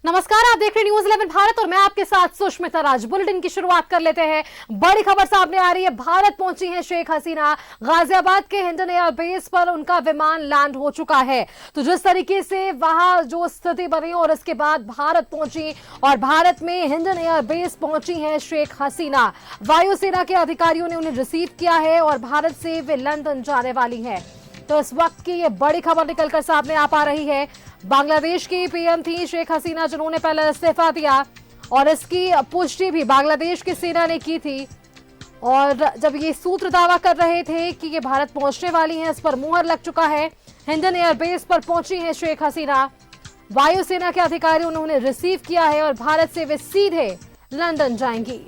नमस्कार, आप देख रहे हैं न्यूज 11 भारत और मैं आपके साथ सुष्मिता राज। बुलेटिन की शुरुआत कर लेते हैं। बड़ी खबर सामने आ रही है। भारत पहुंची है शेख हसीना। गाजियाबाद के हिंडन एयर बेस पर उनका विमान लैंड हो चुका है। तो जिस तरीके से वहां जो स्थिति बनी और इसके बाद भारत पहुंची और भारत में हिंडन एयर बेस पहुंची है शेख हसीना। वायुसेना के अधिकारियों ने उन्हें रिसीव किया है और भारत से वे लंदन जाने वाली है। तो इस वक्त की ये बड़ी खबर निकलकर सामने आ पा रही है। बांग्लादेश की पीएम थी शेख हसीना, जिन्होंने पहले इस्तीफा दिया और इसकी पुष्टि भी बांग्लादेश की सेना ने की थी। और जब ये सूत्र दावा कर रहे थे कि ये भारत पहुंचने वाली हैं, इस पर मुहर लग चुका है। हिंडन एयरबेस पर पहुंची है शेख हसीना। वायुसेना के अधिकारियों ने उन्हें रिसीव किया है और भारत से वे सीधे लंदन जाएंगी।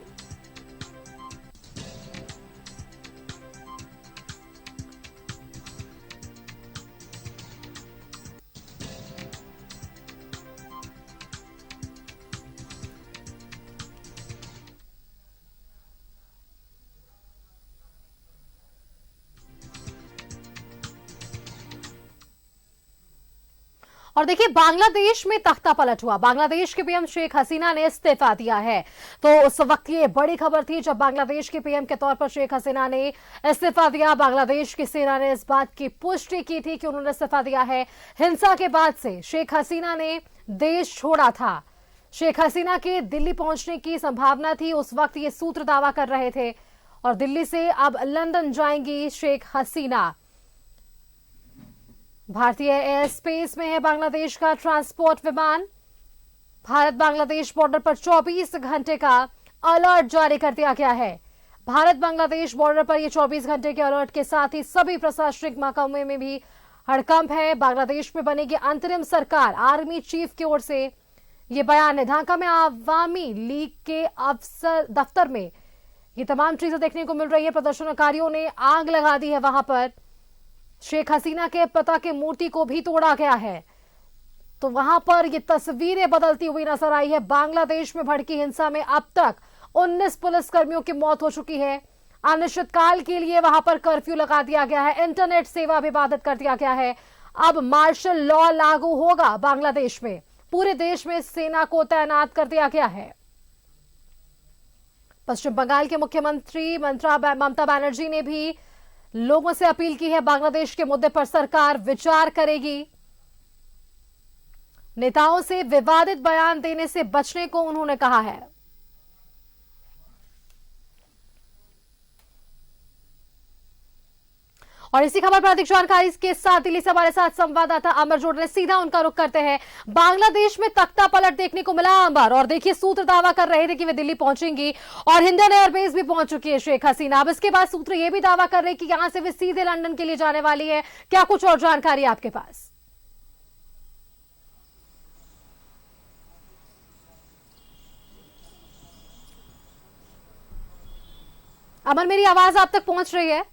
और देखिए, बांग्लादेश में तख्ता पलट हुआ। बांग्लादेश के पीएम शेख हसीना ने इस्तीफा दिया है। तो उस वक्त ये बड़ी खबर थी जब बांग्लादेश के पीएम के तौर पर शेख हसीना ने इस्तीफा दिया। बांग्लादेश की सेना ने इस बात की पुष्टि की थी कि उन्होंने इस्तीफा दिया है। हिंसा के बाद से शेख हसीना ने देश छोड़ा था। शेख हसीना के दिल्ली पहुंचने की संभावना थी, उस वक्त ये सूत्र दावा कर रहे थे। और दिल्ली से अब लंदन जाएंगी शेख हसीना। भारतीय एयर स्पेस में है बांग्लादेश का ट्रांसपोर्ट विमान। भारत बांग्लादेश बॉर्डर पर 24 घंटे का अलर्ट जारी कर दिया गया है। भारत बांग्लादेश बॉर्डर पर ये 24 घंटे के अलर्ट के साथ ही सभी प्रशासनिक महकमे में भी हड़कंप है। बांग्लादेश में बनेगी अंतरिम सरकार, आर्मी चीफ की ओर से ये बयान है। ढाका में आवामी लीग के अफसर दफ्तर में ये तमाम चीजें देखने को मिल रही है। प्रदर्शनकारियों ने आग लगा दी है वहां पर। शेख हसीना के पिता के मूर्ति को भी तोड़ा गया है। तो वहां पर ये तस्वीरें बदलती हुई नजर आई है। बांग्लादेश में भड़की हिंसा में अब तक 19 पुलिसकर्मियों की मौत हो चुकी है। अनिश्चितकाल के लिए वहां पर कर्फ्यू लगा दिया गया है। इंटरनेट सेवा भी बाधित कर दिया गया है। अब मार्शल लॉ लागू होगा बांग्लादेश में। पूरे देश में सेना को तैनात कर दिया गया है। पश्चिम बंगाल के मुख्यमंत्री ममता बनर्जी ने भी लोगों से अपील की है, बांग्लादेश के मुद्दे पर सरकार विचार करेगी। नेताओं से विवादित बयान देने से बचने को उन्होंने कहा है। और इसी खबर पर अधिक जानकारी के साथ दिल्ली से हमारे साथ संवाददाता अमर जुड़ रहे, सीधा उनका रुख करते हैं। बांग्लादेश में तख्ता पलट देखने को मिला अमर, और देखिए सूत्र दावा कर रहे थे कि वे दिल्ली पहुंचेंगी और हिंडन एयरबेस भी पहुंच चुकी है शेख हसीना। अब इसके बाद सूत्र यह भी दावा कर रहे कि यहां से वे सीधे लंदन के लिए जाने वाली है। क्या कुछ और जानकारी आपके पास? अमर, मेरी आवाज आप तक पहुंच रही है?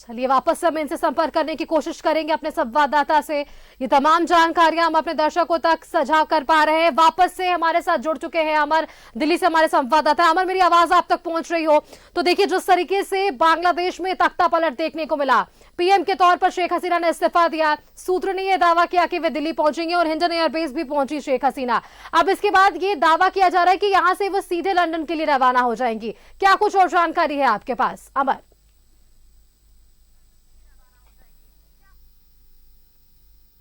चलिए, वापस से हम इनसे संपर्क करने की कोशिश करेंगे, अपने संवाददाता से। ये तमाम जानकारियां हम अपने दर्शकों तक साझा कर पा रहे हैं। वापस से हमारे साथ जुड़ चुके हैं अमर, दिल्ली से हमारे संवाददाता। अमर, मेरी आवाज आप तक पहुंच रही हो? तो देखिए, जिस तरीके से बांग्लादेश में तख्ता पलट देखने को मिला, पीएम के तौर पर शेख हसीना ने इस्तीफा दिया। सूत्र ने यह दावा किया कि वे दिल्ली पहुंचेंगे और हिंडन एयरबेस भी पहुंची शेख हसीना। अब इसके बाद ये दावा किया जा रहा है कि यहां से वो सीधे लंदन के लिए रवाना हो जाएंगी। क्या कुछ और जानकारी है आपके पास अमर?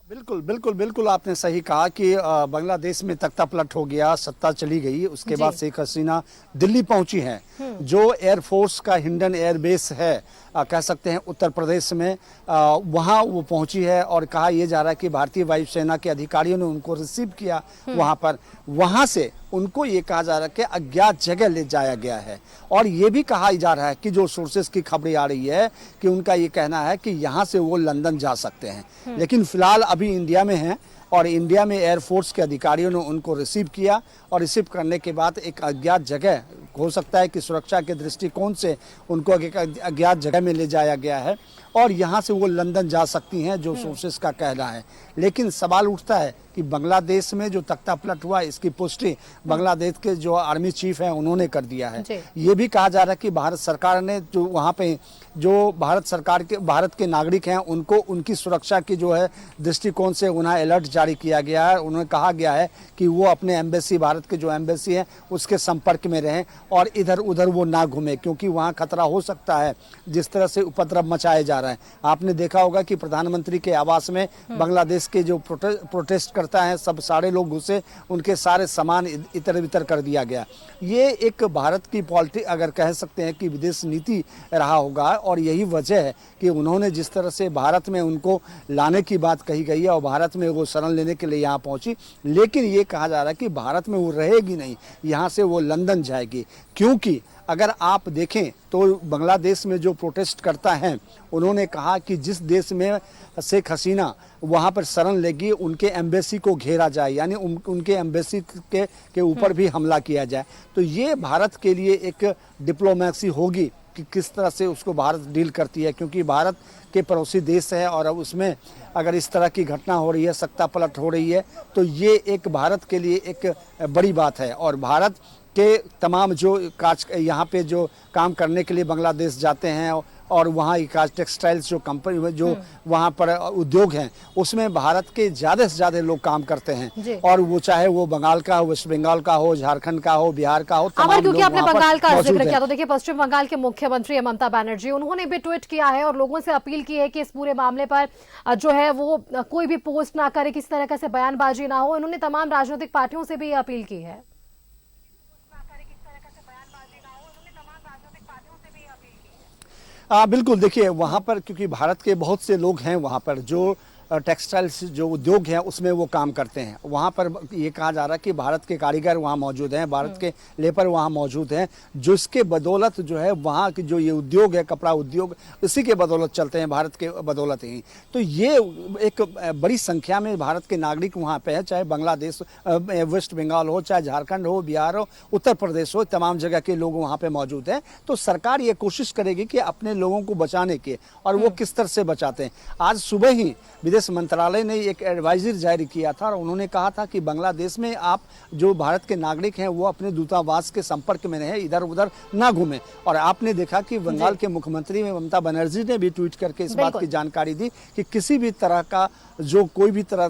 बिल्कुल बिल्कुल बिल्कुल, आपने सही कहा कि बांग्लादेश में तख्ता पलट हो गया, सत्ता चली गई। उसके बाद शेख हसीना दिल्ली पहुंची हैं। जो एयरफोर्स का हिंडन एयरबेस है, कह सकते हैं उत्तर प्रदेश में, वहां वो पहुंची है। और कहा यह जा रहा है कि भारतीय वायुसेना के अधिकारियों ने उनको रिसीव किया वहां पर। वहां से उनको ये कहा जा रहा है कि अज्ञात जगह ले जाया गया है। और ये भी कहा जा रहा है कि जो सोर्सेस की खबरें आ रही है कि उनका ये कहना है कि यहाँ से वो लंदन जा सकते हैं। लेकिन फिलहाल अभी इंडिया में हैं और इंडिया में एयरफोर्स के अधिकारियों ने उनको रिसीव किया। और रिसीव करने के बाद एक अज्ञात जगह, हो सकता है कि सुरक्षा के दृष्टिकोण से उनको एक अज्ञात जगह में ले जाया गया है। और यहाँ से वो लंदन जा सकती हैं, जो सोर्सेस का कहना है। लेकिन सवाल उठता है कि बांग्लादेश में जो तख्ता पलट हुआ, इसकी पुष्टि बांग्लादेश के जो आर्मी चीफ हैं उन्होंने कर दिया है। ये भी कहा जा रहा है कि भारत सरकार ने जो वहाँ पे जो भारत के नागरिक हैं उनको उनकी सुरक्षा की जो है दृष्टिकोण से उन्हें अलर्ट जारी किया गया है। उन्हें कहा गया है कि वो अपने एम्बेसी, भारत के जो एम्बेसी है उसके संपर्क में रहें और इधर उधर वो ना घूमे, क्योंकि वहाँ खतरा हो सकता है जिस तरह से उपद्रव मचाए जा रहे हैं। आपने देखा होगा कि प्रधानमंत्री के आवास में बांग्लादेश के जो प्रोटेस्ट करता है सब सारे लोग घुसे, उनके सारे सामान इधर उधर कर दिया गया। ये एक भारत की पॉलिटिक्स अगर कह सकते हैं कि विदेश नीति रहा होगा, और यही वजह है कि उन्होंने जिस तरह से भारत में उनको लाने की बात कही गई है और भारत में वो शरण लेने के लिए यहाँ पहुंची। लेकिन ये कहा जा रहा है कि भारत में वो रहेगी नहीं, यहाँ से वो लंदन जाएगी। क्योंकि अगर आप देखें तो बांग्लादेश में जो प्रोटेस्ट करता है उन्होंने कहा कि जिस देश में शेख हसीना वहाँ पर शरण लेगी उनके एम्बेसी को घेरा जाए, यानी उनके एम्बेसी के ऊपर भी हमला किया जाए। तो ये भारत के लिए एक डिप्लोमेसी होगी कि किस तरह से उसको भारत डील करती है, क्योंकि भारत के पड़ोसी देश है और उसमें अगर इस तरह की घटना हो रही है, सत्ता पलट हो रही है, तो ये एक भारत के लिए एक बड़ी बात है। और भारत के तमाम जो यहाँ पे जो काम करने के लिए बांग्लादेश जाते हैं और वहाँ काज टेक्सटाइल्स जो कंपनी जो वहाँ पर उद्योग हैं उसमें भारत के ज़्यादा से ज़्यादा लोग काम करते हैं, और वो चाहे वो बंगाल का हो, वेस्ट बंगाल का हो, झारखंड का हो, बिहार का हो, तमाम क्योंकि आपने बंगाल का जिक्र किया तो देखिए पश्चिम बंगाल के मुख्यमंत्री ममता बनर्जी उन्होंने भी ट्वीट किया है और लोगों से अपील की है कि इस पूरे मामले पर जो है वो कोई भी पोस्ट ना करे, किसी तरह का से बयानबाजी ना हो। उन्होंने तमाम राजनीतिक पार्टियों से भी अपील की है। बिल्कुल, देखिए वहाँ पर क्योंकि भारत के बहुत से लोग हैं वहाँ पर जो टेक्सटाइल्स जो उद्योग है उसमें वो काम करते हैं। वहाँ पर ये कहा जा रहा है कि भारत के कारीगर वहाँ मौजूद हैं, भारत के लेबर वहाँ मौजूद हैं, जिसके बदौलत जो है वहाँ की जो ये उद्योग है, कपड़ा उद्योग, इसी के बदौलत चलते हैं, भारत के बदौलत ही। तो ये एक बड़ी संख्या में भारत के नागरिक वहाँ पे है, चाहे बांग्लादेश, वेस्ट बंगाल हो, चाहे झारखंड हो, बिहार हो, उत्तर प्रदेश हो, तमाम जगह के लोग वहाँ पे मौजूद हैं। तो सरकार ये कोशिश करेगी कि अपने लोगों को बचाने के, और वो किस तरह से बचाते हैं। आज सुबह ही विदेश मंत्रालय ने एक एडवाइजरी जारी किया था और उन्होंने कहा था कि बांग्लादेश में आप जो भारत के नागरिक हैं वो अपने दूतावास के संपर्क में रहें, इधर उधर ना घूमें। और आपने देखा कि बंगाल के मुख्यमंत्री ममता बनर्जी ने भी ट्वीट करके इस बात की जानकारी दी कि किसी भी तरह का जो कोई भी तरह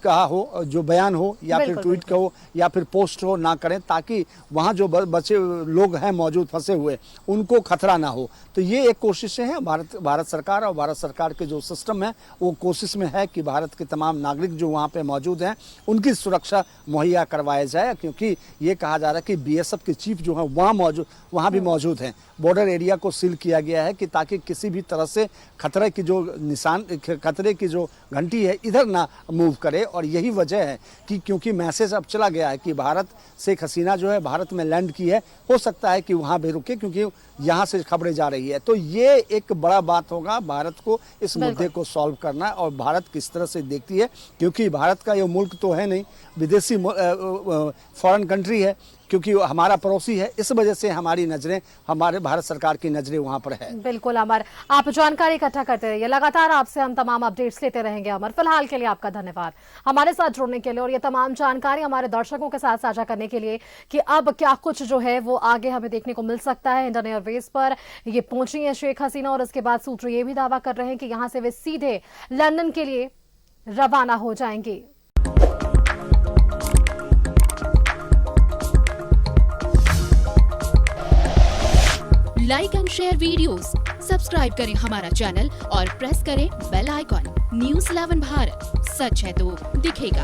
का हो, जो बयान हो या फिर ट्वीट का हो या फिर पोस्ट हो, ना करें, ताकि वहाँ जो बचे लोग हैं मौजूद फंसे हुए उनको खतरा ना हो। तो ये एक कोशिशें हैं भारत सरकार और भारत सरकार के जो सिस्टम है वो कोशिश में है कि भारत के तमाम नागरिक जो वहाँ पे मौजूद हैं उनकी सुरक्षा मुहैया करवाया जाए। क्योंकि ये कहा जा रहा है कि बीएसएफ के चीफ जो है वहाँ भी मौजूद हैं। बॉर्डर एरिया को सील किया गया है कि ताकि किसी भी तरह से खतरे की जो घंटी है इधर ना मूव करे। और यही वजह है कि क्योंकि मैसेज अब चला गया है कि भारत शेख हसीना जो है भारत में लैंड की है, हो सकता है कि वहाँ भी रुके क्योंकि यहाँ से खबरें जा रही है। तो ये एक बड़ा बात होगा भारत को इस मुद्दे को सॉल्व करना, और भारत किस तरह से देखती है, क्योंकि भारत का ये मुल्क तो है नहीं, विदेशी फॉरेन कंट्री है, क्योंकि हमारा पड़ोसी है। इस वजह से हमारी नजरें, हमारे भारत सरकार की नजरें वहां पर है। बिल्कुल अमर, आप जानकारी इकट्ठा करते रहिए, लगातार आपसे हम तमाम अपडेट्स लेते रहेंगे। अमर, फिलहाल के लिए आपका धन्यवाद हमारे साथ जुड़ने के लिए और ये तमाम जानकारी हमारे दर्शकों के साथ साझा करने के लिए कि अब क्या कुछ जो है वो आगे हमें देखने को मिल सकता है। इंडियन एयरवेज पर ये पहुंची है शेख हसीना और इसके बाद सूत्र ये भी दावा कर रहे हैं कि यहां से वे सीधे लंदन के लिए रवाना हो जाएंगे। Like and share videos, subscribe करें हमारा चैनल और प्रेस करें बेल आइकॉन। न्यूज़ 11 भारत, सच है तो दिखेगा।